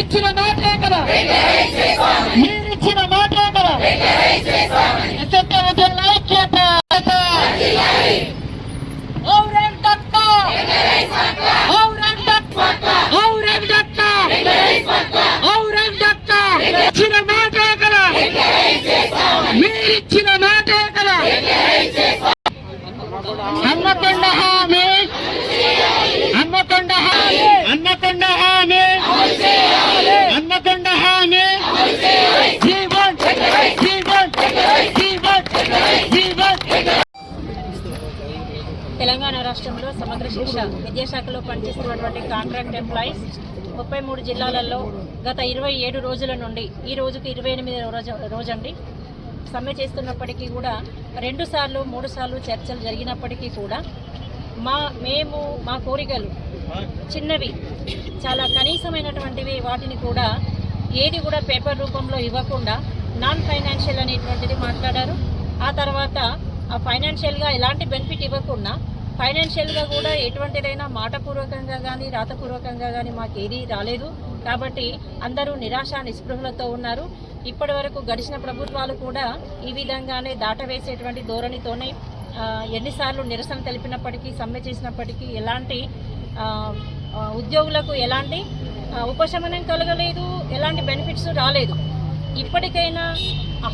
మీరిచ్చిన మాటే కదా, మీరిచ్చిన మాటే కదా. ఎస్ఎఫ్ఐ ఉద్యోగుల ఐక్యత. ఇచ్చిన మాటే కదా, మీరిచ్చిన మాటే కదా. హన్మకొండ హామీ, హన్మకొండ హామీ, హన్మకొండ హామీ, హన్మకొండ హామీ. జీవన్ జీవన్ జీవన్ జీవన్. తెలంగాణ రాష్ట్రంలో సమగ్ర శిక్ష విద్యాశాఖలో పనిచేస్తున్నటువంటి కాంట్రాక్ట్ ఎంప్లాయీస్ 33 జిల్లాలలో గత 27 రోజుల నుండి ఈ రోజుకి 28వ రోజండి సమ్మె చేస్తున్నప్పటికీ కూడా 2 సార్లు 3 సార్లు చర్చలు జరిగినప్పటికీ కూడా మేము మా కోరికలు చిన్నవి, చాలా కనీసమైనటువంటివి, వాటిని కూడా ఏది కూడా పేపర్ రూపంలో ఇవ్వకుండా నాన్ ఫైనాన్షియల్ అనేటువంటిది మాట్లాడారు. ఆ తర్వాత ఆ ఫైనాన్షియల్గా ఎలాంటి బెనిఫిట్ ఇవ్వకుండా ఫైనాన్షియల్గా కూడా ఎటువంటిదైనా మాటపూర్వకంగా కానీ రాతపూర్వకంగా కానీ మాకు ఏదీ రాలేదు. కాబట్టి అందరూ నిరాశ నిస్పృహలతో ఉన్నారు. ఇప్పటి వరకు గడిచిన ప్రభుత్వాలు కూడా ఈ విధంగానే దాటవేసేటువంటి ధోరణితోనే ఎన్నిసార్లు నిరసన తెలిపినప్పటికీ సమ్మె చేసినప్పటికీ ఎలాంటి ఉద్యోగులకు ఎలాంటి ఉపశమనం కలగలేదు, ఎలాంటి బెనిఫిట్స్ రాలేదు. ఇప్పటికైనా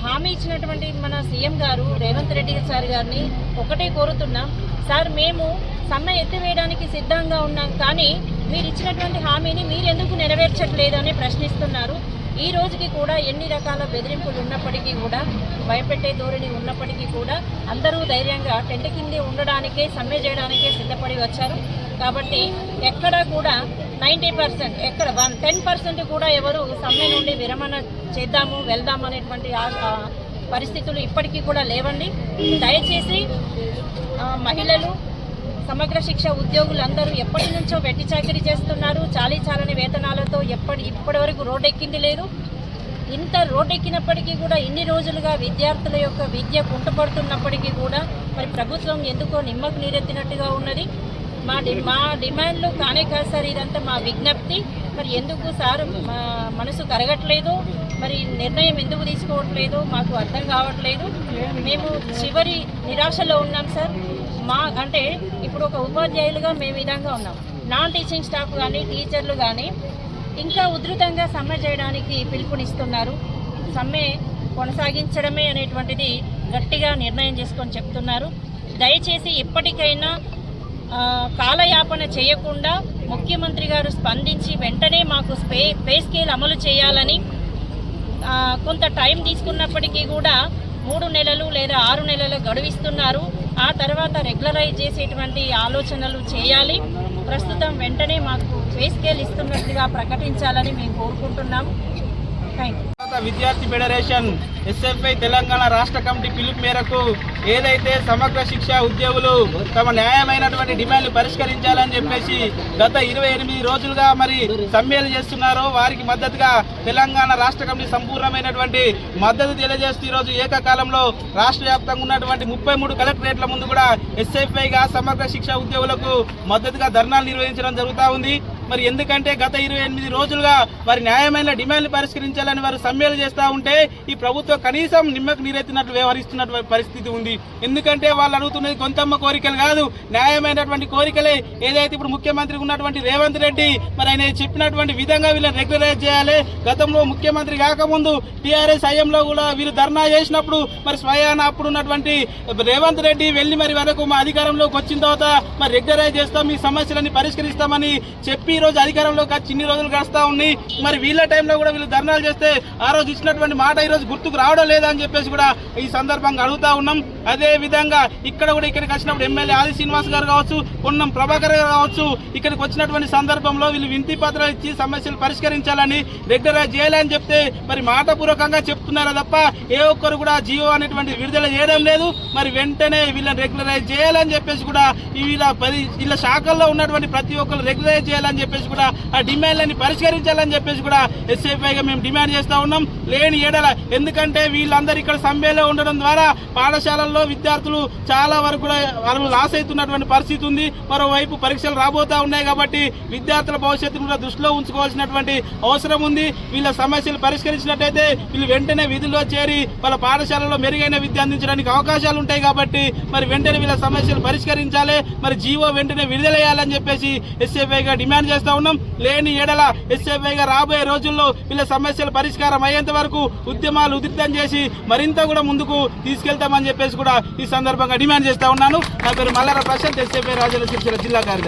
హామీ ఇచ్చినటువంటి మన సీఎం గారు రేవంత్ రెడ్డి సార్ గారిని ఒకటే కోరుతున్నాం, సార్ మేము సమ్మె ఎత్తివేయడానికి సిద్ధంగా ఉన్నాం, కానీ మీరు ఇచ్చినటువంటి హామీని మీరెందుకు నెరవేర్చట్లేదని ప్రశ్నిస్తున్నారు. ఈ రోజుకి కూడా ఎన్ని రకాల బెదిరింపులు ఉన్నప్పటికీ కూడా, భయపెట్టే ధోరణి ఉన్నప్పటికీ కూడా అందరూ ధైర్యంగా టెంట్ కిందే ఉండడానికే, సమ్మె చేయడానికే సిద్ధపడి వచ్చారు. కాబట్టి ఎక్కడ కూడా 90%, ఎక్కడ 10% కూడా ఎవరు సమ్మె నుండి విరమణ చేద్దాము వెళ్దాము అనేటువంటి పరిస్థితులు ఇప్పటికీ కూడా లేవండి. దయచేసి మహిళలు, సమగ్ర శిక్ష ఉద్యోగులందరూ ఎప్పటి నుంచో వెట్టి చాకిరీ చేస్తున్నారు. చాలని వేతనాలతో ఇప్పటి వరకు రోడ్డెక్కింది లేదు. ఇంత రోడ్డెక్కినప్పటికీ కూడా ఇన్ని రోజులుగా విద్యార్థుల యొక్క విద్య కుంటుపడుతున్నప్పటికీ కూడా మరి ప్రభుత్వం ఎందుకో నిమ్మకు నీరెత్తినట్టుగా ఉన్నది. మా డిమాండ్లు కానే కాదు సార్, ఇదంతా మా విజ్ఞప్తి. మరి ఎందుకు సార్ మా మనసు కరగట్లేదు, మరి నిర్ణయం ఎందుకు తీసుకోవట్లేదు మాకు అర్థం కావట్లేదు. మేము చివరి నిరాశలో ఉన్నాం సార్. అంటే ఇప్పుడు ఒక ఉపాధ్యాయులుగా మేము విధంగా ఉన్నాం. నాన్ టీచింగ్ స్టాఫ్ కానీ టీచర్లు కానీ ఇంకా ఉధృతంగా సమ్మె చేయడానికి పిలుపునిస్తున్నారు. సమ్మె కొనసాగించడమే అనేటువంటిది గట్టిగా నిర్ణయం చేసుకొని చెప్తున్నారు. దయచేసి ఎప్పటికైనా కాలయాపన చేయకుండా ముఖ్యమంత్రి గారు స్పందించి వెంటనే మాకు పే స్కేల్ అమలు చేయాలని, కొంత టైం తీసుకున్నప్పటికీ కూడా 3 నెలలు లేదా 6 నెలలు గడువిస్తున్నారు. ఆ తర్వాత రెగ్యులరైజ్ చేసేటువంటి ఆలోచనలు చేయాలి. ప్రస్తుతం వెంటనే మాకు పే స్కేల్ ఇస్తున్నట్లుగా ప్రకటించాలని మేము కోరుకుంటున్నాము. Thank you. విద్యార్థి ఫెడరేషన్ ఎస్ఎఫ్ఐ తెలంగాణ రాష్ట్ర కమిటీ పిలుపు మేరకు ఏదైతే సమగ్ర శిక్ష ఉద్యోగులు తమ న్యాయమైనటువంటి డిమాండ్లు పరిష్కరించాలని చెప్పేసి గత 28 రోజులుగా మరి సమ్మెలు చేస్తున్నారో వారికి మద్దతుగా తెలంగాణ రాష్ట్ర కమిటీ సంపూర్ణమైనటువంటి మద్దతు తెలియజేస్తూ ఈరోజు ఏకకాలంలో రాష్ట్ర వ్యాప్తంగా ఉన్నటువంటి 33 కలెక్టరేట్ల ముందు కూడా ఎస్ఎఫ్ఐగా సమగ్ర శిక్ష ఉద్యోగులకు మద్దతుగా ధర్నాలు నిర్వహించడం జరుగుతూ ఉంది. మరి ఎందుకంటే గత 28 రోజులుగా వారి న్యాయమైన డిమాండ్లు పరిష్కరించాలని వారు సమ్మెలు చేస్తూ ఉంటే ఈ ప్రభుత్వం కనీసం నిమ్మకు నీరెత్తినట్లు వ్యవహరిస్తున్నటువంటి పరిస్థితి ఉంది. ఎందుకంటే వాళ్ళు అడుగుతున్నది గొంతమ్మ కోరికలు కాదు, న్యాయమైనటువంటి కోరికలే. ఏదైతే ఇప్పుడు ముఖ్యమంత్రి ఉన్నటువంటి రేవంత్ రెడ్డి మరి ఆయన చెప్పినటువంటి విధంగా వీళ్ళని రెగ్యులరైజ్ చేయాలి. గతంలో ముఖ్యమంత్రి కాకముందు టీఆర్ఎస్ హయాంలో కూడా వీరు ధర్నా చేసినప్పుడు మరి స్వయాన అప్పుడు ఉన్నటువంటి రేవంత్ రెడ్డి వెళ్లి మరి వరకు మా అధికారంలోకి వచ్చిన తర్వాత మరి రెగ్యులరైజ్ చేస్తాం, మీ సమస్యలన్నీ పరిష్కరిస్తామని చెప్పి ఈ రోజు అధికారంలోకి వచ్చి ఇన్ని రోజులు గడుస్తా ఉన్నాయి. మరి వీళ్ళ టైంలో కూడా వీళ్ళు ధర్నాలు చేస్తే ఆ రోజు ఇచ్చినటువంటి మాట ఈ రోజు గుర్తుకు రావడం లేదని చెప్పేసి కూడా ఈ సందర్భంగా అడుగుతా ఉన్నాం. అదే విధంగా ఇక్కడ కూడా ఇక్కడికి వచ్చినప్పుడు ఎమ్మెల్యే ఆది శ్రీనివాస్ గారు కావచ్చు, పొన్నం ప్రభాకర్ గారు కావచ్చు, ఇక్కడికి వచ్చినటువంటి సందర్భంలో వీళ్ళు వినతి పత్రాలు ఇచ్చి సమస్యలు పరిష్కరించాలని రెగ్యులరైజ్ చేయాలని చెప్తే మరి మాటపూర్వకంగా చెప్తున్నారా తప్ప ఏ ఒక్కరు కూడా జియో అనేటువంటి విడుదల చేయడం లేదు. మరి వెంటనే వీళ్ళని రెగ్యులరైజ్ చేయాలని చెప్పేసి కూడా వీళ్ళ శాఖల్లో ఉన్నటువంటి ప్రతి ఒక్కరు రెగ్యులరైజ్ చేయాలని చెప్పేసి కూడా ఆ డిమాండ్లని పరిష్కరించాలని చెప్పేసి కూడా ఎస్ఎఫ్ఐగా మేము డిమాండ్ చేస్తా ఉన్నాం. లేని ఏడల ఎందుకంటే వీళ్ళందరూ ఇక్కడ సమ్మెలో ఉండడం ద్వారా పాఠశాలల్లో పరీక్షల్లో విద్యార్థులు చాలా వరకు కూడా వాళ్ళు లాస్ అవుతున్నటువంటి పరిస్థితి ఉంది. మరోవైపు పరీక్షలు రాబోతా ఉన్నాయి కాబట్టి విద్యార్థుల భవిష్యత్తును కూడా దృష్టిలో ఉంచుకోవాల్సినటువంటి అవసరం ఉంది. వీళ్ళ సమస్యలు పరిష్కరించినట్టయితే వీళ్ళు వెంటనే విధుల్లో చేరి వాళ్ళ పాఠశాలలో మెరుగైన విద్య అందించడానికి అవకాశాలు ఉంటాయి కాబట్టి మరి వెంటనే వీళ్ళ సమస్యలు పరిష్కరించాలి. మరి జీవో వెంటనే విడుదలయ్యాలని చెప్పేసి ఎస్ఎఫ్ఐగా డిమాండ్ చేస్తా ఉన్నాం. లేని ఏడల ఎస్ఎఫ్ఐగా రాబోయే రోజుల్లో వీళ్ళ సమస్యల పరిష్కారం అయ్యేంత వరకు ఉద్యమాలు ఉధృతం చేసి మరింత కూడా ముందుకు తీసుకెళ్తామని చెప్పేసి కూడా ఈ సందర్భంగా డిమాండ్ చేస్తా ఉన్నాను. నా పేరు మల్లార ప్రశాంత్, ఎస్ఎఫ్ఐ రాజన్న సిరిసిల్ల జిల్లా కార్యదర్శి.